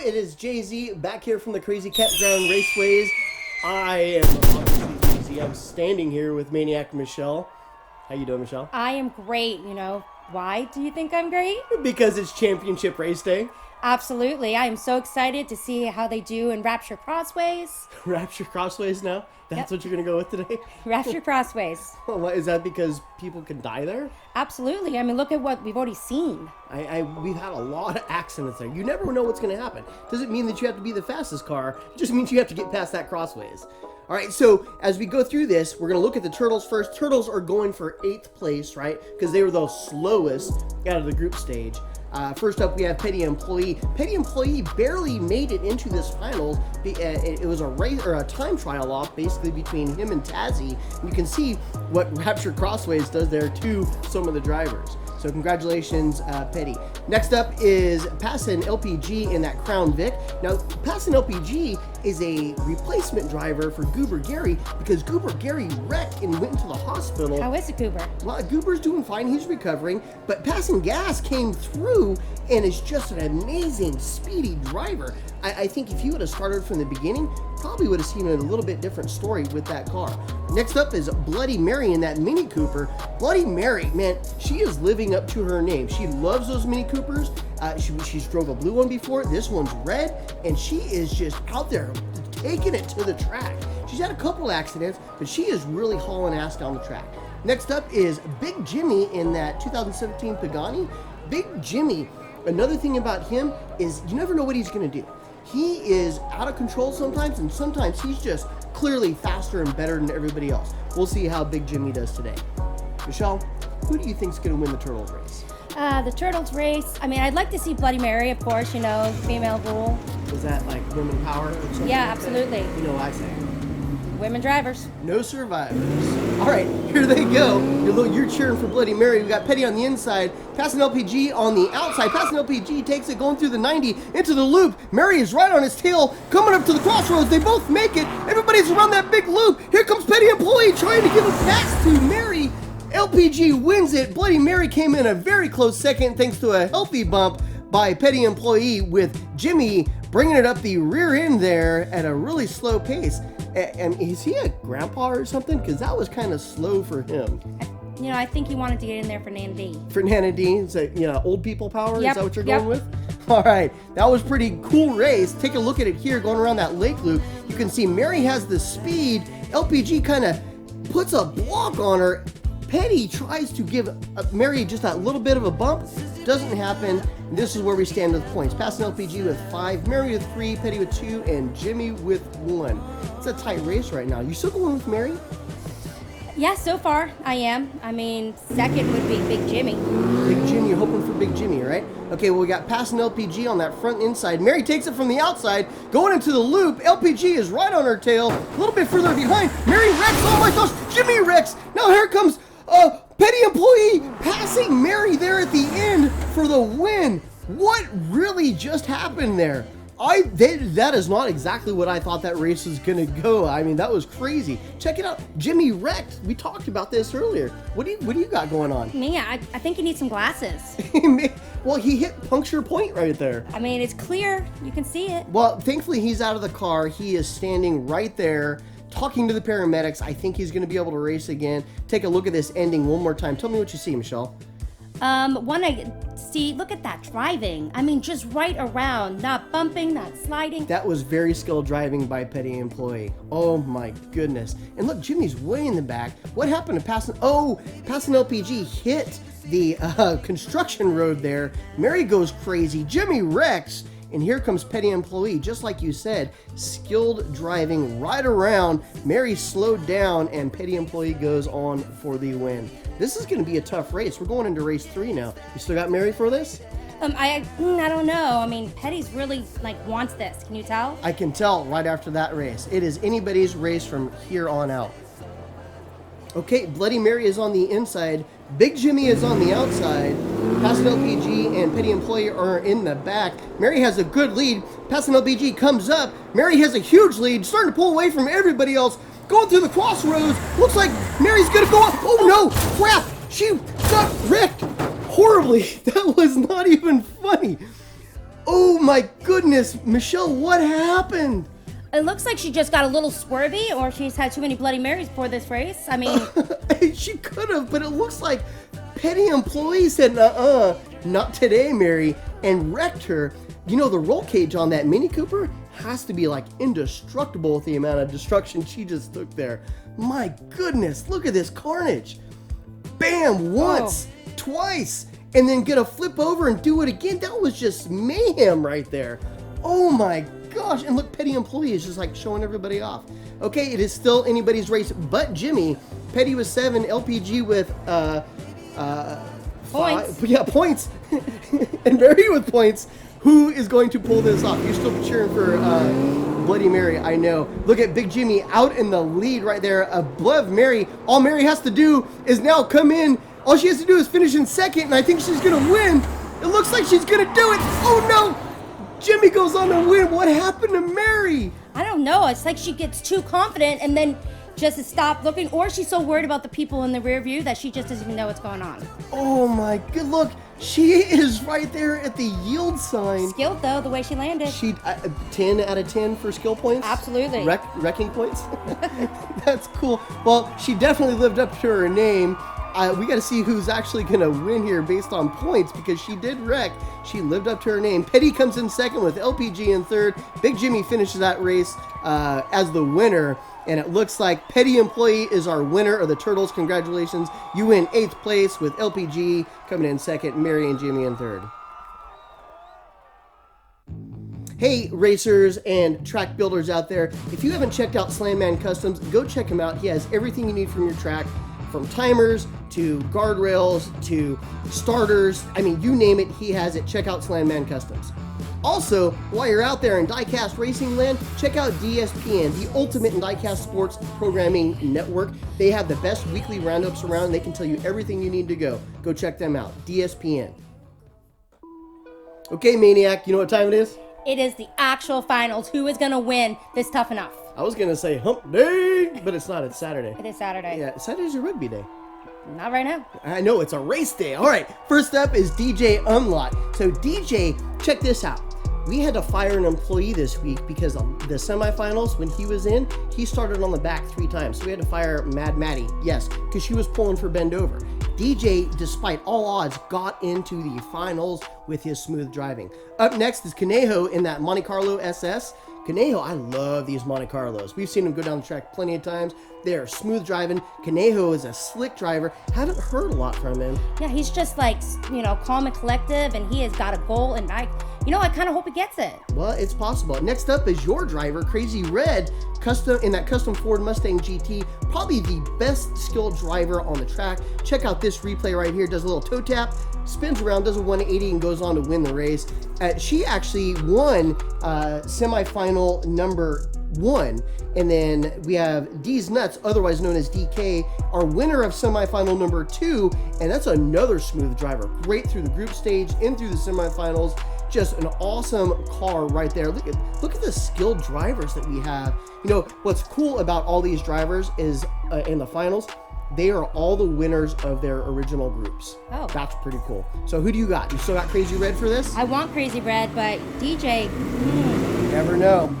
it is Jay-Z back here from the Crazy Campground Raceways. I am obviously Jay-Z. I'm standing here with Maniac Michelle. How you doing, Michelle? I am great. You know, why do you think I'm great? Because it's Championship Race Day. Absolutely. I am so excited to see how they do in Rapture Crossways. Rapture Crossways now? That's what you're going to go with today? Rapture Crossways. Oh, is that because people can die there? Absolutely. I mean, look at what we've already seen. We've had a lot of accidents there. You never know what's going to happen. Doesn't mean that you have to be the fastest car. It just means you have to get past that Crossways. All right, so as we go through this, we're going to look at the Turtles first. Turtles are going for 8th place, right? Because they were the slowest out of the group stage. First up, we have Petty Employee. Petty Employee barely made it into this finals. It was a race or a time trial off, basically between him and Tazzy. And you can see what Rapture Crossways does there to some of the drivers. So congratulations, Petty. Next up is Passin LPG in that Crown Vic. Now, Passin LPG is a replacement driver for Goober Gary because Goober Gary wrecked and went into the hospital. How is it, Goober? Well, Goober's doing fine. He's recovering. But Passin Gas came through and is just an amazing, speedy driver. I think if you would have started from the beginning, probably would have seen a little bit different story with that car. Next up is Bloody Mary in that Mini Cooper. Bloody Mary, man, she is living up to her name. She loves those Mini Coopers. She's drove a blue one before. This one's red, and she is just out there taking it to the track. She's had a couple accidents, but she is really hauling ass down the track. Next up is Big Jimmy in that 2017 Pagani. Big Jimmy, another thing about him is you never know what he's going to do. He is out of control sometimes, and sometimes he's just clearly faster and better than everybody else. We'll see how Big Jimmy does today. Michelle, who do you think is going to win the Turtles race? The Turtles race, I mean, I'd like to see Bloody Mary, of course, you know, female rule. Is that like women power or something? Yeah, like absolutely. That? You know what I say. Women drivers. No survivors. All right, here they go. You're cheering for Bloody Mary. We got Petty on the inside, Passin LPG on the outside. Passin LPG takes it going through the 90 into the loop. Mary is right on his tail, coming up to the crossroads. They both make it. Everybody's around that big loop. Here comes Petty Employee trying to give a pass to Mary. LPG wins it. Bloody Mary came in a very close second thanks to a healthy bump by Petty Employee, with Jimmy bringing it up the rear end there at a really slow pace. And is he a grandpa or something? Because that was kind of slow for him. You know, I think he wanted to get in there for Nana D. For Nana D? Is that, you know, old people power? Yep, Is that what you're going with? All right, that was pretty cool race. Take a look at it here going around that lake loop. You can see Mary has the speed. LPG kind of puts a block on her. Petty tries to give Mary just that little bit of a bump. Doesn't happen. And this is where we stand with points. Passin LPG with 5, Mary with 3, Petty with 2, and Jimmy with 1. It's a tight race right now. You still going with Mary? Yeah, so far I am. I mean, second would be Big Jimmy. Big Jimmy, you're hoping for Big Jimmy, right? Okay, well, we got Passin LPG on that front inside. Mary takes it from the outside, going into the loop. LPG is right on her tail, a little bit further behind. Mary wrecks. Oh my gosh, Jimmy wrecks. Now here comes Petty Employee passing Mary there at the end for the win. What really just happened there? That is not exactly what I thought that race was going to go. I mean, that was crazy. Check it out. Jimmy wrecked. We talked about this earlier. What do you got going on? Me, I think you need some glasses. Well, he hit puncture point right there. I mean, it's clear. You can see it. Well, thankfully, he's out of the car. He is standing right there talking to the paramedics. I think he's going to be able to race again. Take a look at this ending one more time. Tell me what you see, Michelle. Look at that driving. I mean, just right around, not bumping, not sliding. That was very skilled driving by Petty Employee. Oh my goodness. And look, Jimmy's way in the back. What happened to Passin? Oh, Passin LPG hit the construction road there. Mary goes crazy. Jimmy wrecks. And here comes Petty Employee, just like you said, skilled driving right around. Mary slowed down, and Petty Employee goes on for the win. This is going to be a tough race. We're going into race 3 now. You still got Mary for this? I don't know. I mean, Petty's really, wants this. Can you tell? I can tell right after that race. It is anybody's race from here on out. Okay, Bloody Mary is on the inside. Big Jimmy is on the outside. Passin LPG and Petty Employee are in the back. Mary has a good lead. Passin LPG comes up. Mary has a huge lead, starting to pull away from everybody else. Going through the crossroads. Looks like Mary's going to go up. Oh no, crap. She got wrecked horribly. That was not even funny. Oh my goodness, Michelle, what happened? It looks like she just got a little swervy, or she's had too many Bloody Marys before this race. I mean, She could have, but it looks like petty employee said, not today, Mary, and wrecked her. You know, the roll cage on that Mini Cooper has to be like indestructible with the amount of destruction she just took there. My goodness, look at this carnage. Bam, once, twice, and then get a flip over and do it again. That was just mayhem right there. Oh my gosh, and look, petty employee is just like showing everybody off. Okay, it is still anybody's race but Jimmy. Petty with 7, LPG with Points. 5. Yeah, points. And Mary with points. Who is going to pull this off? You're still cheering for Bloody Mary, I know. Look at Big Jimmy out in the lead right there above Mary. All Mary has to do is now come in. All she has to do is finish in second, and I think she's going to win. It looks like she's going to do it. Oh, no. Jimmy goes on to win. What happened to Mary? I don't know. It's like she gets too confident and then just stopped looking, or she's so worried about the people in the rear view that she just doesn't even know what's going on. Oh, my good. Look, she is right there at the yield sign. Skilled, though, the way she landed. She 10 out of 10 for skill points? Absolutely. Wrecking points? That's cool. Well, she definitely lived up to her name. We got to see who's actually going to win here based on points, because she did wreck. She lived up to her name. Petty comes in second with LPG in third. Big Jimmy finishes that race as the winner. And it looks like Petty Employee is our winner of the Turtles. Congratulations. You win 8th place with LPG coming in second, Mary and Jimmy in third. Hey, racers and track builders out there. If you haven't checked out Slamman Customs, go check him out. He has everything you need from your track, from timers to guardrails to starters. I mean, you name it, he has it. Check out Slamman Customs. Also, while you're out there in Diecast Racing Land, check out DSPN, the ultimate in Diecast sports programming network. They have the best weekly roundups around. They can tell you everything you need to go. Go check them out. DSPN. Okay, Maniac, you know what time it is? It is the actual finals. Who is going to win this Tuff-e-Nuff? I was going to say hump day, but it's not. It's Saturday. It is Saturday. Yeah, Saturday's your rugby day. Not right now. I know, it's a race day. All right, first up is DJ Unlock. So DJ, check this out. We had to fire an employee this week because the semifinals, when he was in, he started on the back 3 times. So we had to fire Mad Maddie, yes, because she was pulling for bend over. DJ, despite all odds, got into the finals with his smooth driving. Up next is Conejo in that Monte Carlo SS. Conejo, I love these Monte Carlos. We've seen him go down the track plenty of times. They are smooth driving. Conejo is a slick driver. Haven't heard a lot from him. Yeah, he's just like, calm and collective, and he has got a goal, and I kind of hope he gets it. Well, it's possible. Next up is your driver, Crazy Red, in that custom Ford Mustang GT. Probably the best skilled driver on the track. Check out this replay right here. Does a little toe tap, spins around, does a 180, and goes on to win the race. She actually won semifinal number 1. And then we have D's Nuts, otherwise known as DK, our winner of semifinal number 2. And that's another smooth driver. Great through the group stage, in through the semifinals. Just an awesome car right there. Look at the skilled drivers that we have. What's cool about all these drivers is in the finals, they are all the winners of their original groups. Oh. That's pretty cool. So who do you got? You still got Crazy Red for this? I want Crazy Red, but DJ... You never know.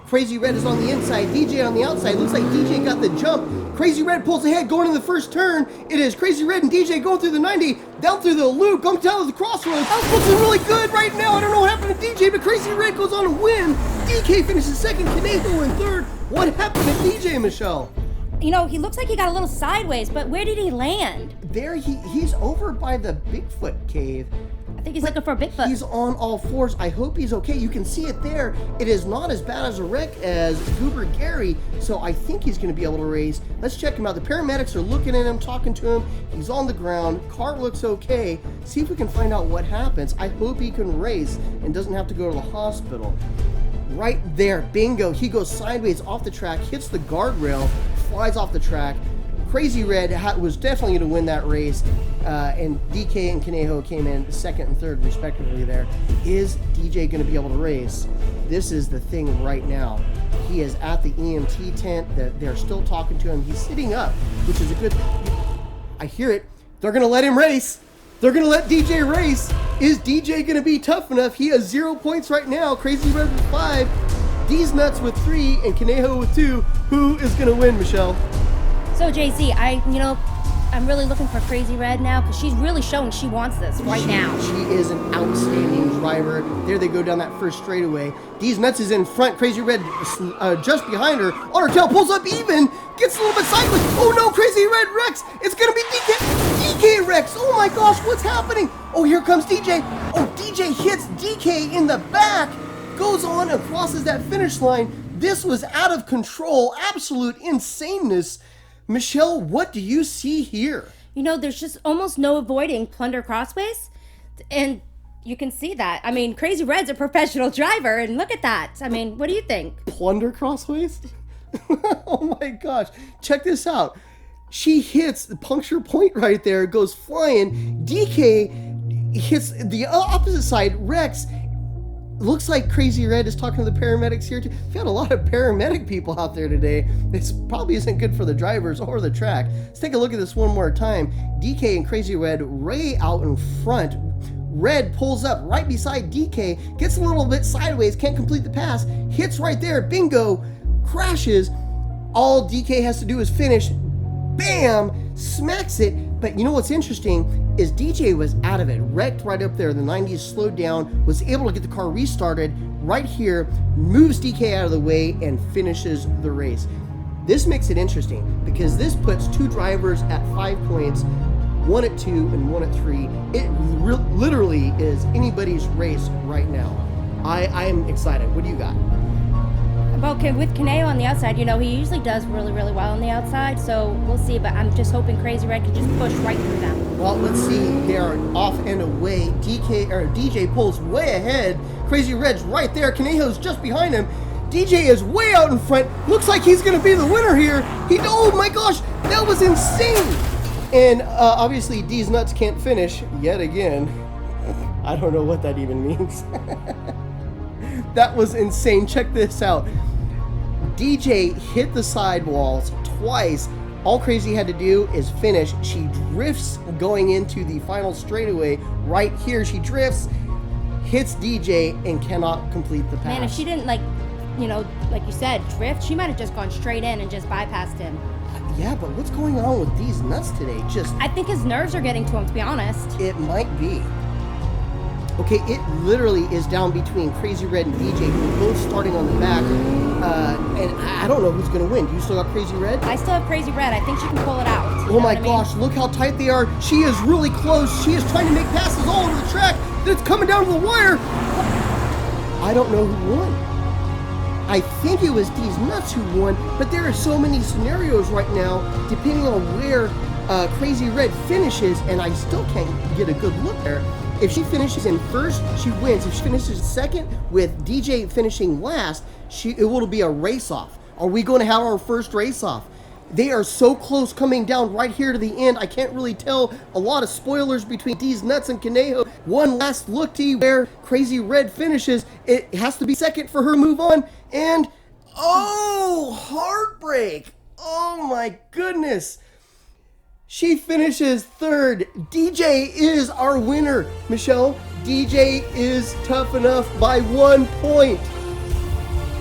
Crazy Red is on the inside, DJ on the outside. Looks like DJ got the jump. Crazy Red pulls ahead going in the first turn. It is Crazy Red and DJ going through the 90, down through the loop, going down to the crossroads. Looking really good right now. I don't know what happened to DJ, but Crazy Red goes on to win. DK finishes second, Conejo in third. What happened to DJ, Michelle? He looks like he got a little sideways, but where did he land? There, he's over by the Bigfoot cave. I think he's looking for a Bigfoot. He's on all fours. I hope he's okay. You can see it there. It is not as bad as a wreck as Goober Gary, so I think he's going to be able to race. Let's check him out. The paramedics are looking at him, talking to him. He's on the ground. Car looks okay. See if we can find out what happens. I hope he can race and doesn't have to go to the hospital. Right there, bingo. He goes sideways off the track, hits the guardrail, flies off the track. Crazy Red was definitely going to win that race, and DK and Conejo came in second and third respectively there. Is DJ going to be able to race? This is the thing right now. He is at the EMT tent. They're still talking to him. He's sitting up, which is a good... I hear it. They're going to let him race. They're going to let DJ race. Is DJ going to be tough enough? He has 0 points right now. Crazy Red with 5. D's Nuts with 3 and Conejo with 2. Who is going to win, Michelle? So JC, I'm really looking for Crazy Red now because she's really showing she wants this right now. She is an outstanding driver. There they go down that first straightaway. D's Nuts is in front. Crazy Red just behind her. On her tail, pulls up even. Gets a little bit sideways. Oh no, Crazy Red wrecks. It's going to be DK wrecks. Oh my gosh, what's happening? Oh, here comes DJ. Oh, DJ hits DK in the back. Goes on and crosses that finish line. This was out of control. Absolute insaneness. Michelle, what do you see here? There's just almost no avoiding Plunder Crossways. And you can see that. I mean, Crazy Red's a professional driver, and look at that. I mean, what do you think? Plunder Crossways? Oh my gosh. Check this out. She hits the puncture point right there, goes flying. DK hits the opposite side, wrecks. Looks like Crazy Red is talking to the paramedics here too. We've got a lot of paramedic people out there today. This probably isn't good for the drivers or the track. Let's take a look at this one more time. DK and Crazy Red way out in front. Red pulls up right beside DK, gets a little bit sideways, can't complete the pass, hits right there, bingo, crashes. All DK has to do is finish, bam, smacks it. But you know what's interesting is DJ was out of it, wrecked right up there. The 90s slowed down, was able to get the car restarted right here, moves DK out of the way, and finishes the race. This makes it interesting because this puts 2 drivers at 5 points, 1 at 2 and 1 at 3. It literally is anybody's race right now. I'm excited. What do you got? Well, with Conejo on the outside, he usually does really, really well on the outside, so we'll see, but I'm just hoping Crazy Red can just push right through them. Well, let's see. They are off and away. DJ pulls way ahead. Crazy Red's right there. Conejo's just behind him. DJ is way out in front. Looks like he's going to be the winner here. Oh my gosh, that was insane. And obviously, D's Nuts can't finish yet again. I don't know what that even means. That was insane. Check this out. DJ hit the sidewalls twice. All Crazy had to do is finish. She drifts going into the final straightaway. Right here, she drifts, hits DJ, and cannot complete the pass. Man, if she didn't, like you said, drift, she might have just gone straight in and just bypassed him. Yeah, but what's going on with these nuts today? I think his nerves are getting to him, to be honest. It might be. Okay, it literally is down between Crazy Red and DJ, who are both starting on the back. And I don't know who's going to win. Do you still got Crazy Red? I still have Crazy Red. I think she can pull it out. Oh my gosh, look how tight they are. She is really close. She is trying to make passes all over the track. It's coming down to the wire. I don't know who won. I think it was D's Nuts who won, but there are so many scenarios right now, depending on where Crazy Red finishes, and I still can't get a good look there. If she finishes in first, she wins. If she finishes second, with DJ finishing last, it will be a race-off. Are we going to have our first race-off? They are so close coming down right here to the end. I can't really tell. A lot of spoilers between D's Nuts and Conejo. One last look-see where Crazy Red finishes. It has to be second for her to move on. And, oh, heartbreak. Oh, my goodness. She finishes third. DJ is our winner, Michelle. DJ is tough enough by 1 point.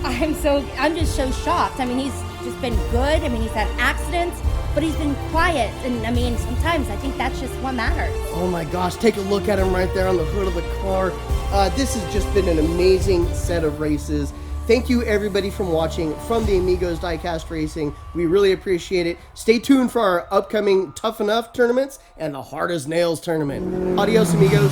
I'm just so shocked. I mean, he's just been good. I mean, he's had accidents, but he's been quiet. And I mean, sometimes I think that's just what matters. Oh my gosh, take a look at him right there on the hood of the car. This has just been an amazing set of races. Thank you, everybody, from watching from the Amigos Diecast Racing. We really appreciate it. Stay tuned for our upcoming Tuff-e-Nuff tournaments and the Hard as Nails tournament. Adios, amigos.